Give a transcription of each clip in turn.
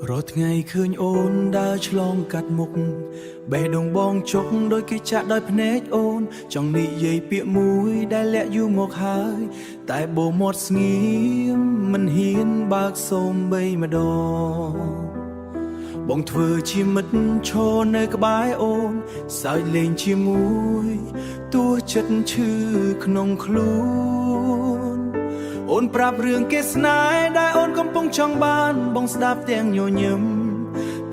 រត់ថ្ងៃឃើញអូនដើរឆ្លងកាត់មុខបេះដូងបងជុកដោយគេចាក់ដោយភ្នែកអូនចង់និយាយពាក្យមួយដែលលាក់យូរមកហើយតែបូរមាត់ស្ងៀមមិនហ៊ានបើកសូម្បីម្ដងបងធ្វើជាមិត្តឈរនៅក្បែរអូនសើចលេងជាមួយទោះចិត្តឈឺក្នុងខ្លួនអូនប្រាប់រឿងគេស្នេហ៍ដែលអូនកំពុងចង់បានបងស្ដាប់ទាំងញញឹម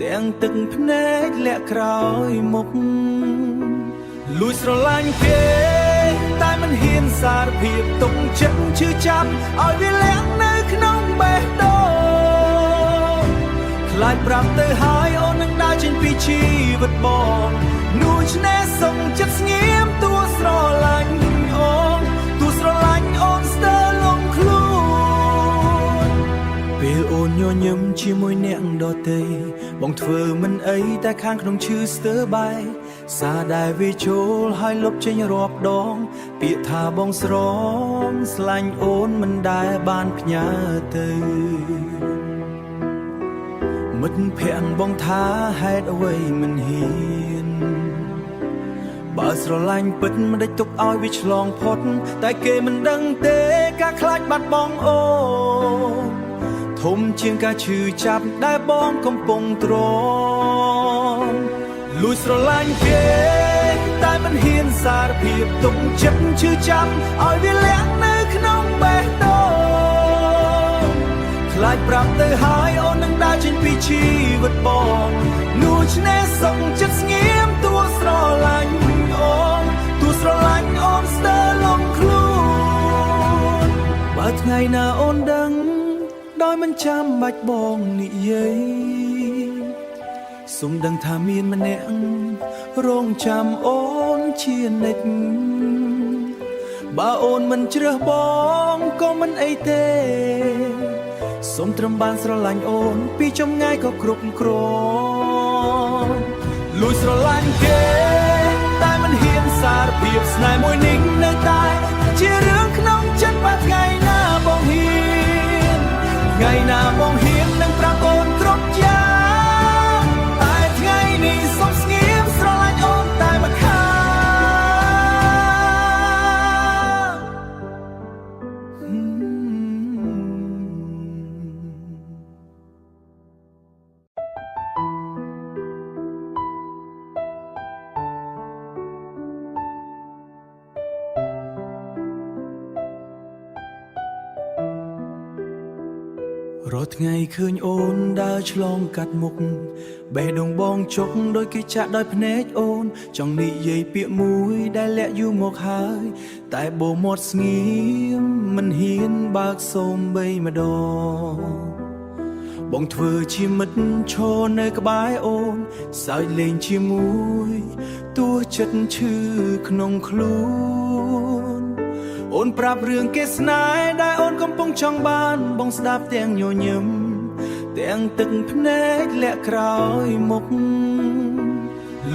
ទាំងទឹកភ្នែកលាក់ក្រោយមុខលួចស្រឡាញ់គេតែមិនហ៊ានសារភាពទុកចិត្តឈឺចាប់ឲ្យវាលាក់នៅក្នុងបេះដូងខ្លាចប្រាប់ទៅហើយអូននឹងដើរចេញពីជីវិតបងនួនឆ្នេរសុំចិត្តស្ងៀមទួស្រឡាញ់អូនទួស្រឡាញ់អូនស្ទើរលងខ្លួនពេលអូនញញឹមជាមួយអ្នកដទៃបងធ្វើមិនអីតែខាងក្នុងឈឺស្ទើរបែកសារដែលវាចូលហើយលុបចេញរាប់ដងពាក្យថាបងស្រងស្លាញ់អូនមិនដែលបានផ្ញើទៅមិត្តភក្តិបងថាហេតុអ្វីមិនហ៊ានបើស្រឡាញ់ពិតមិនដេចទុកឲ្យវាឆ្លងផុតតែគេមិនដឹងទេការខ្លាចបាត់បង់អូនធំជាងការឈឺចាប់ដែលបងកំពុងទ្រាំលួចស្រឡាញ់គេតែមិនហ៊ានសារភាពទុកចិត្តឈឺចាប់ឲ្យវាលាក់នៅក្នុងបេះដូងខ្លាចប្រាប់ទៅហើយអូននឹងដើរចេញពីជីវិតបងនួនឆ្នេរសុំចិត្តស្ងៀមទួស្រឡាញ់អូនទួស្រឡាញ់អូនស្ទើរលងខ្លួនបើថ្ងៃណាអូនដឹងដោយមិនចាំបាច់បងនិយាយសូមដឹងថាមានម្នាក់រងចាំអូនជានិច្ចបើអូនមិនជ្រើសបងក៏មិនអីទេសូមត្រឹមបានស្រឡាញ់អូនពីចម្ងាយក៏គ្រប់គ្រាន់លួចស្រឡាញ់គេតែមិនហ៊ានសារភាពស្នេហ៍មួយនេះនៅតែជារឿងក្នុងចិត្តបើថ្ងៃណាបងហ៊ានថ្ងៃណាបងហ៊ាននឹងប្រាប់អូនគ្រប់យ៉ាងតែថ្ងៃនេះសូមស្ងៀមស្រឡាញ់អូនតែម្ខាងរាល់ថ្ងៃឃើញអូនដើរឆ្លងកាត់មុខបេះដូងបងជុកដោយគេចាក់ដោយភ្នែកអូនចង់និយាយពាក្យមួយដែលលាក់យូរមកហើយតែបូរមាត់ស្ងៀមមិនហ៊ានបើកសូម្បីម្ដងបងធ្វើជាមិត្តឈរនៅក្បែរអូនសើចលេងជាមួយទោះចិត្តឈឺក្នុងខ្លួនអូនប្រាប់រឿងគេស្នេហ៍ដែលអូនកំពុងចង់បានបងស្ដាប់ទាំងញញឹមទាំងទឹកភ្នែកលាក់ក្រោយមុខ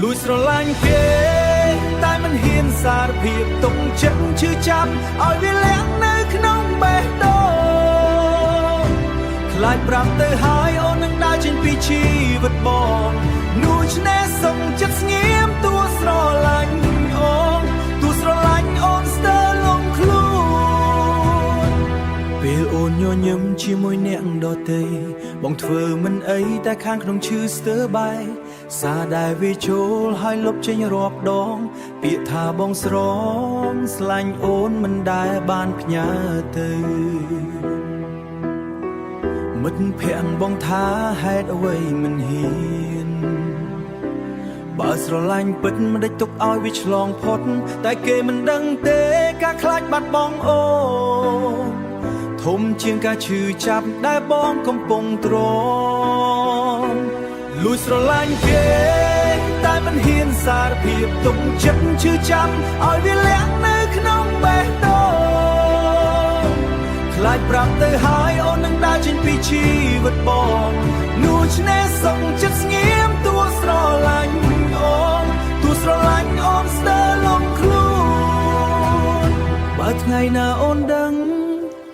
លួចស្រឡាញ់គេតែមិនហ៊ានសារភាពទុកចិត្តឈឺចាប់ឲ្យវាលាក់នៅក្នុងបេះដូងខ្លាចប្រាប់ទៅហើយអូននឹងដើរចេញពីជីវិតបងនួនឆ្នេរសុំចិត្តស្ងៀមទួស្រឡាញ់អូនទួស្រឡាញ់អូនស្ទើរលងខ្លួនពេលអូនញញឹមជាមួយអ្នកដទៃបងធ្វើមិនអីតែខាងក្នុងឈឺស្ទើរបែកសារដែលវាចូលហើយលុបចេញរាប់ដងពាក្យថាបងស្រងស្លាញ់អូនមិនដែលបានផ្ញើទៅមិត្តភក្តិបងថាហេតុអ្វីមិនហ៊ានបើស្រឡាញ់ពិតមិនដេចទុកឲ្យវាឆ្លងផុតតែគេមិនដឹងទេការខ្លាចបាត់បង់អូនធំជាងការឈឺចាប់ដែលបងកំពុងទ្រាំលួចស្រឡាញ់គេតែមិនហ៊ានសារភាពទុកចិត្តឈឺចាប់ឲ្យវាលាក់នៅក្នុងបេះដូងខ្លាចប្រាប់ទៅហើយអូននឹងដើរចេញពីជីវិតបងនួនឆ្នេរសុំចិត្តស្ងៀមទួស្រឡាញ់អូនទួស្រឡាញ់អូនស្ទើរលងខ្លួនបើថ្ងៃណាអូនដឹង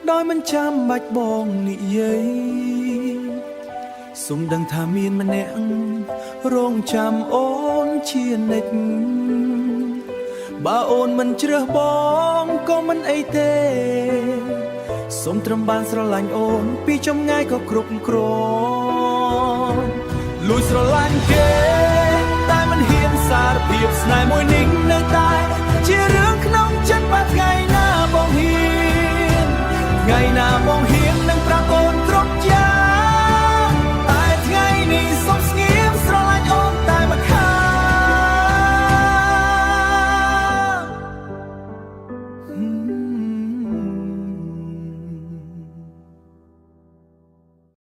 ដោយមិនចាំបាច់បងនិយាយ សុំដឹងថាមានម្នាក់រងចាំអូនជានិច្ចបើអូនមិនជ្រើសបងក៏មិនអីទេសុំត្រឹមបានស្រឡាញ់អូនពីចម្ងាយក៏គ្រប់គ្រាន់លួចស្រឡាញ់គេតែមិនហ៊ានសារភាពស្នេហ៍មួយនេះ